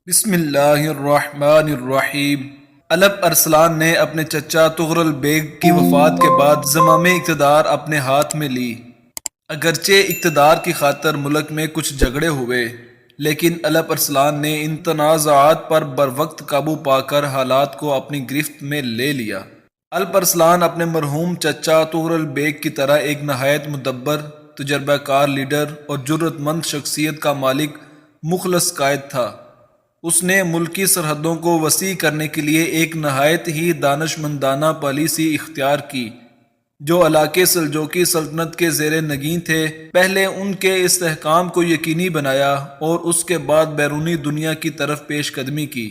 بسم اللہ الرحمن الرحیم۔ الپ ارسلان نے اپنے چچا تغرل بیگ کی وفات کے بعد زمام اقتدار اپنے ہاتھ میں لی۔ اگرچہ اقتدار کی خاطر ملک میں کچھ جھگڑے ہوئے، لیکن الپ ارسلان نے ان تنازعات پر بروقت قابو پا کر حالات کو اپنی گرفت میں لے لیا۔ الپ ارسلان اپنے مرحوم چچا تغرل بیگ کی طرح ایک نہایت مدبر، تجربہ کار لیڈر اور جرأت مند شخصیت کا مالک مخلص قائد تھا۔ اس نے ملکی سرحدوں کو وسیع کرنے کے لیے ایک نہایت ہی دانش مندانہ پالیسی اختیار کی۔ جو علاقے سلجوقی سلطنت کے زیر نگین تھے، پہلے ان کے استحکام کو یقینی بنایا اور اس کے بعد بیرونی دنیا کی طرف پیش قدمی کی۔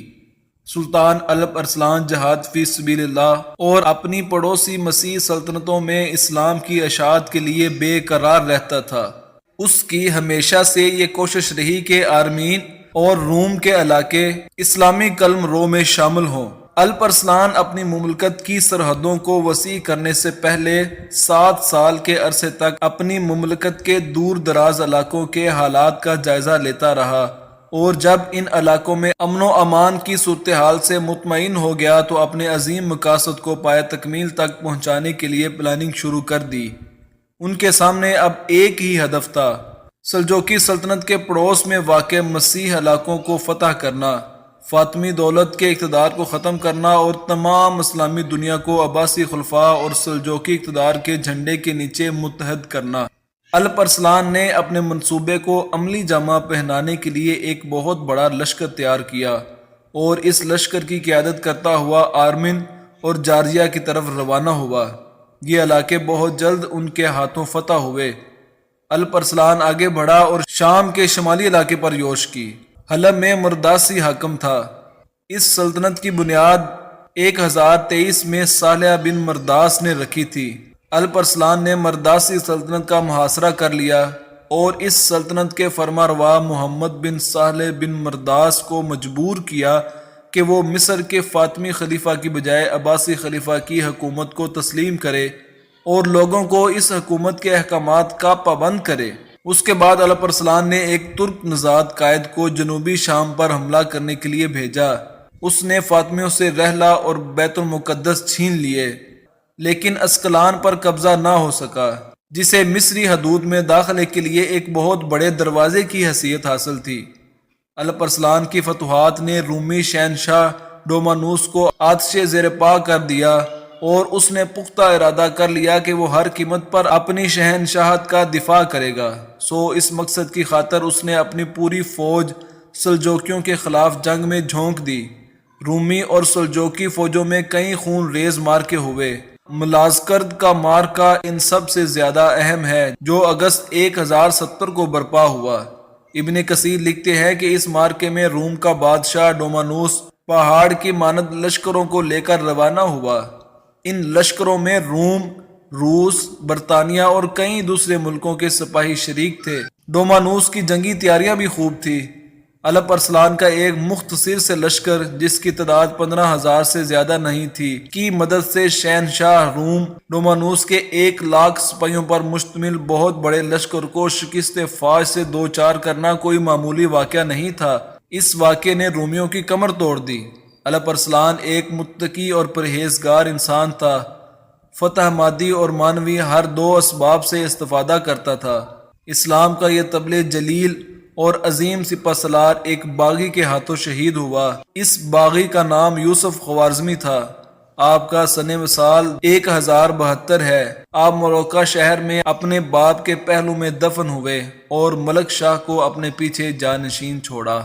سلطان الپ ارسلان جہاد فی سبیل اللہ اور اپنی پڑوسی مسیح سلطنتوں میں اسلام کی اشاعت کے لیے بے قرار رہتا تھا۔ اس کی ہمیشہ سے یہ کوشش رہی کہ آرمین اور روم کے علاقے اسلامی قلم رو میں شامل ہوں۔ الپ ارسلان اپنی مملکت کی سرحدوں کو وسیع کرنے سے پہلے 7 سال کے عرصے تک اپنی مملکت کے دور دراز علاقوں کے حالات کا جائزہ لیتا رہا، اور جب ان علاقوں میں امن و امان کی صورتحال سے مطمئن ہو گیا تو اپنے عظیم مقاصد کو پایہ تکمیل تک پہنچانے کے لیے پلاننگ شروع کر دی۔ ان کے سامنے اب ایک ہی ہدف تھا: سلجوقی سلطنت کے پڑوس میں واقع مسیح علاقوں کو فتح کرنا، فاطمی دولت کے اقتدار کو ختم کرنا اور تمام اسلامی دنیا کو عباسی خلفاء اور سلجوقی اقتدار کے جھنڈے کے نیچے متحد کرنا۔ الپ ارسلان نے اپنے منصوبے کو عملی جامہ پہنانے کے لیے ایک بہت بڑا لشکر تیار کیا اور اس لشکر کی قیادت کرتا ہوا آرمن اور جارجیا کی طرف روانہ ہوا۔ یہ علاقے بہت جلد ان کے ہاتھوں فتح ہوئے۔ الپ ارسلان آگے بڑھا اور شام کے شمالی علاقے پر یوش کی۔ حلب میں مرداسی حاکم تھا۔ اس سلطنت کی بنیاد 1023 میں صالح بن مرداس نے رکھی تھی۔ الپ ارسلان نے مرداسی سلطنت کا محاصرہ کر لیا اور اس سلطنت کے فرما روا محمد بن صالح بن مرداس کو مجبور کیا کہ وہ مصر کے فاطمی خلیفہ کی بجائے عباسی خلیفہ کی حکومت کو تسلیم کرے اور لوگوں کو اس حکومت کے احکامات کا پابند کرے۔ اس کے بعد الپ ارسلان نے ایک ترک نژاد قائد کو جنوبی شام پر حملہ کرنے کے لیے بھیجا۔ اس نے فاطمیوں سے رحلہ اور بیت المقدس چھین لیے، لیکن اسقلان پر قبضہ نہ ہو سکا، جسے مصری حدود میں داخلے کے لیے ایک بہت بڑے دروازے کی حیثیت حاصل تھی۔ الپ ارسلان کی فتوحات نے رومی شہنشاہ ڈومانوس کو آتش زیر پا کر دیا اور اس نے پختہ ارادہ کر لیا کہ وہ ہر قیمت پر اپنی شہنشاہت کا دفاع کرے گا۔ اس مقصد کی خاطر اس نے اپنی پوری فوج سلجوکیوں کے خلاف جنگ میں جھونک دی۔ رومی اور سلجوکی فوجوں میں کئی خون ریز مارکے ہوئے۔ ملازکرد کا مارکا ان سب سے زیادہ اہم ہے، جو اگست 1070 کو برپا ہوا۔ ابن کثیر لکھتے ہیں کہ اس مارکے میں روم کا بادشاہ ڈومانوس پہاڑ کی مانند لشکروں کو لے کر روانہ ہوا۔ ان لشکروں میں روم، روس، برطانیہ اور کئی دوسرے ملکوں کے سپاہی شریک تھے۔ ڈومانوس کی جنگی تیاریاں بھی خوب تھی۔ الپ ارسلان کا ایک مختصر سے لشکر، جس کی تعداد 15,000 سے زیادہ نہیں تھی، کی مدد سے شہنشاہ روم ڈومانوس کے 1,00,000 سپاہیوں پر مشتمل بہت بڑے لشکر کو شکست فاش سے دوچار کرنا کوئی معمولی واقعہ نہیں تھا۔ اس واقعے نے رومیوں کی کمر توڑ دی۔ الپ ارسلان ایک متقی اور پرہیزگار انسان تھا۔ فتح مادی اور معنوی ہر دو اسباب سے استفادہ کرتا تھا۔ اسلام کا یہ طبل جلیل اور عظیم سپہ سالار ایک باغی کے ہاتھوں شہید ہوا۔ اس باغی کا نام یوسف خوارزمی تھا۔ آپ کا سن وصال 1072 ہے۔ آپ مروکہ شہر میں اپنے باپ کے پہلو میں دفن ہوئے اور ملک شاہ کو اپنے پیچھے جانشین چھوڑا۔